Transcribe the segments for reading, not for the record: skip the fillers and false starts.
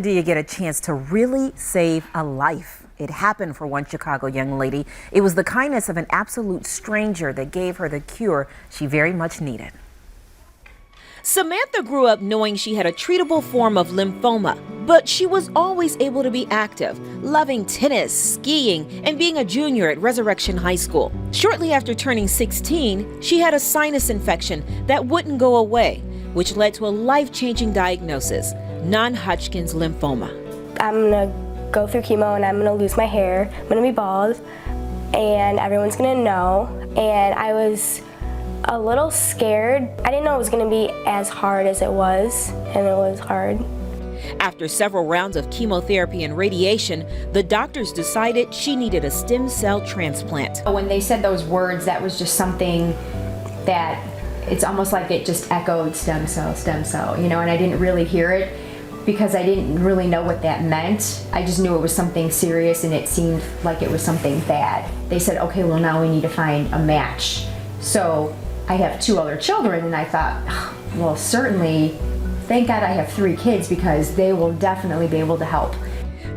Do you get a chance to really save a life? It happened for one Chicago young lady. It was the kindness of an absolute stranger that gave her the cure she very much needed. Samantha grew up knowing she had a treatable form of lymphoma, but she was always able to be active, loving tennis, skiing, and being a junior at Resurrection High School. Shortly after turning 16, she had a sinus infection that wouldn't go away, which led to a life-changing diagnosis, non-Hodgkin's lymphoma. I'm gonna go through chemo and I'm gonna lose my hair. I'm gonna be bald and everyone's gonna know. And I was a little scared. I didn't know it was gonna be as hard as it was, and it was hard. After several rounds of chemotherapy and radiation, the doctors decided she needed a stem cell transplant. When they said those words, that was just something that it's almost like it just echoed stem cell, you know, and I didn't really hear it because I didn't really know what that meant. I just knew it was something serious and it seemed like it was something bad. They said, okay, well now we need to find a match. So I have 2 other children and I thought, oh, well certainly, thank God I have 3 kids because they will definitely be able to help.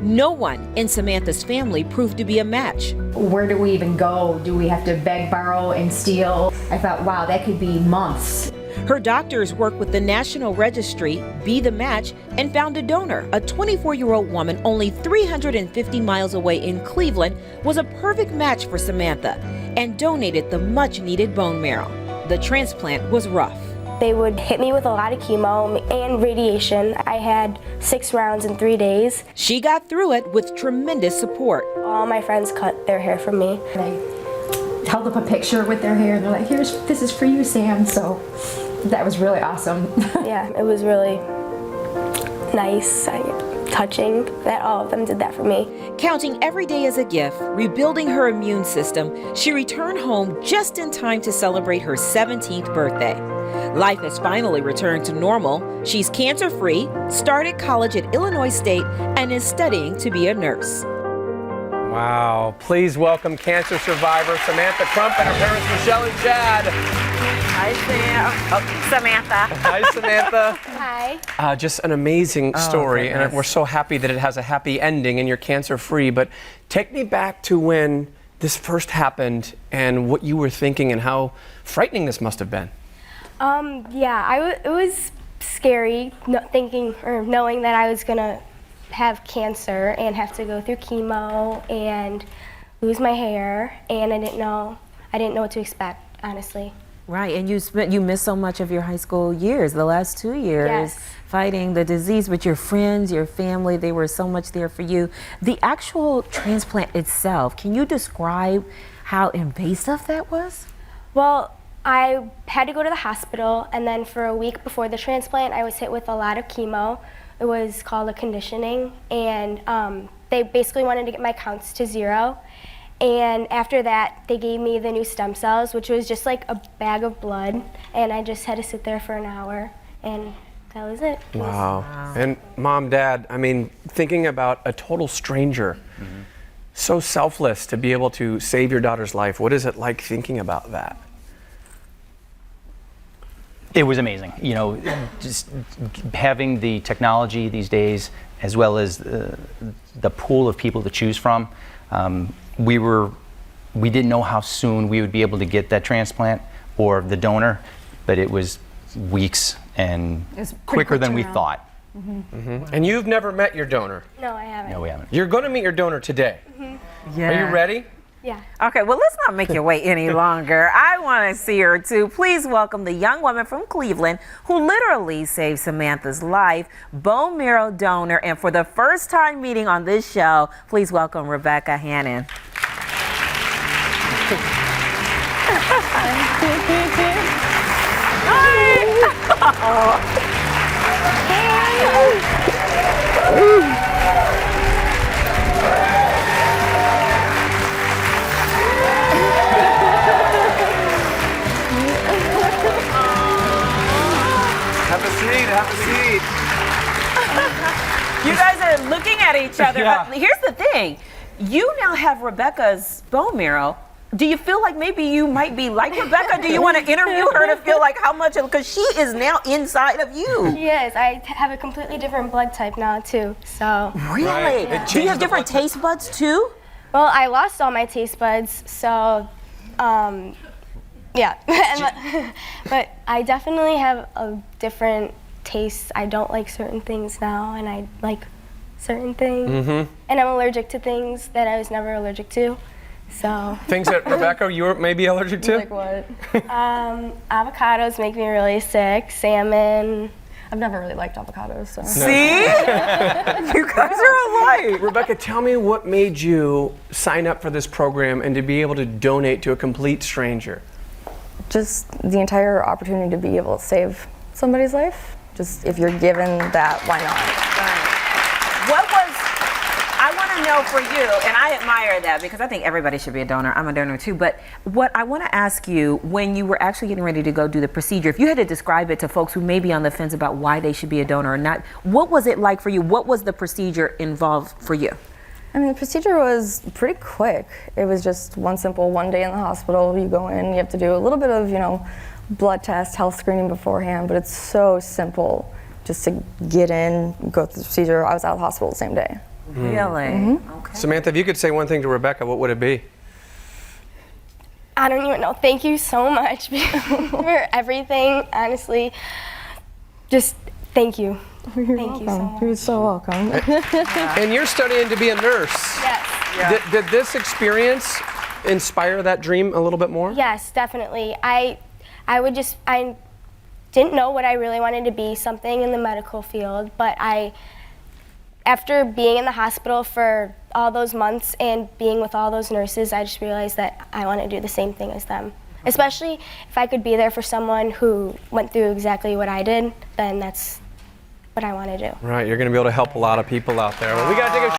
No one in Samantha's family proved to be a match. Where do we even go? Do we have to beg, borrow, and steal? I thought, wow, that could be months. Her doctors worked with the National Registry, Be the Match, and found a donor. A 24-year-old woman only 350 miles away in Cleveland was a perfect match for Samantha and donated the much-needed bone marrow. The transplant was rough. They would hit me with a lot of chemo and radiation. I had 6 rounds in 3 days. She got through it with tremendous support. All my friends cut their hair from me. They held up a picture with their hair and they're like, this is for you, Sam. So that was really awesome. Yeah, it was really nice, touching that all of them did that for me. Counting every day as a gift, rebuilding her immune system, she returned home just in time to celebrate her 17th birthday. Life has finally returned to normal. She's cancer-free, started college at Illinois State, and is studying to be a nurse. Wow. Please welcome cancer survivor Samantha Crump and her parents Michelle and Chad. Hi, Sam. Oh, Samantha. Hi, Samantha. Hi. Just an amazing story, and goodness. we're so happy that it has a happy ending and you're cancer-free. But take me back to when this first happened and what you were thinking and how frightening this must have been. Yeah, it was scary knowing that I was gonna have cancer and have to go through chemo and lose my hair, and I didn't know what to expect, honestly. Right, and you missed so much of your high school years, the last 2 years, Yes. fighting the disease, but your friends, your family, they were so much there for you. The actual transplant itself, can you describe how invasive that was? Well, I had to go to the hospital, and then for a week before the transplant, I was hit with a lot of chemo. It was called a conditioning, and they basically wanted to get my counts to 0. And after that, they gave me the new stem cells, which was just like a bag of blood, and I just had to sit there for an hour, and that was it. Wow. And Mom, Dad, I mean, thinking about a total stranger, so selfless to be able to save your daughter's life. What is it like thinking about that? It was amazing, you know, just having the technology these days, as well as the pool of people to choose from. We didn't know how soon we would be able to get that transplant or the donor, but it was weeks and quicker than we thought. And you've never met your donor? No, I haven't. No, we haven't. You're going to meet your donor today. Yeah. Are you ready? Yeah. Okay, well, let's not make you wait any longer. I want to see her too. Please welcome the young woman from Cleveland who literally saved Samantha's life, bone marrow donor, and for the first time meeting on this show, please welcome Rebecca Hannan. Have a seat, have a seat. You guys are looking at each other. Yeah. Here's the thing. You now have Rebecca's bone marrow. Do you feel like maybe you might be like Rebecca? Do you want to interview her to feel like how much, because she is now inside of you. Yes, I have a completely different blood type now too, so. Really? Right. It Do you changed have the different blood taste buds too? Well, I lost all my taste buds, so, yeah. But I definitely have a different taste. I don't like certain things now, and I like certain things. Mm-hmm. And I'm allergic to things that I was never allergic to, so. Things that, Rebecca, you may be allergic to? Like what? Avocados make me really sick, salmon. I've never really liked avocados, so. See? You guys are alike. Rebecca, tell me what made you sign up for this program and to be able to donate to a complete stranger? Just the entire opportunity to be able to save somebody's life. Just if you're given that, why not? What was, I want to know for you, and I admire that because I think everybody should be a donor. I'm a donor too. But what I want to ask you, when you were actually getting ready to go do the procedure, if you had to describe it to folks who may be on the fence about why they should be a donor or not, what was it like for you? What was the procedure involved for you? I mean, the procedure was pretty quick. It was just one day in the hospital. You go in, you have to do a little bit of, blood test, health screening beforehand, but it's so simple just to get in, go through the procedure. I was out of the hospital the same day. Really? Mm-hmm. Okay. Samantha, if you could say one thing to Rebecca, what would it be? I don't even know. Thank you so much for everything, honestly. Just thank you. Thank you so much. You're so welcome. And you're studying to be a nurse. Yes. Did this experience inspire that dream a little bit more? Yes, definitely. I didn't know what I really wanted to be, something in the medical field, but after being in the hospital for all those months and being with all those nurses, I just realized that I want to do the same thing as them. Especially if I could be there for someone who went through exactly what I did, then that's what I want to do. Right, you're going to be able to help a lot of people out there. Well, we got to take a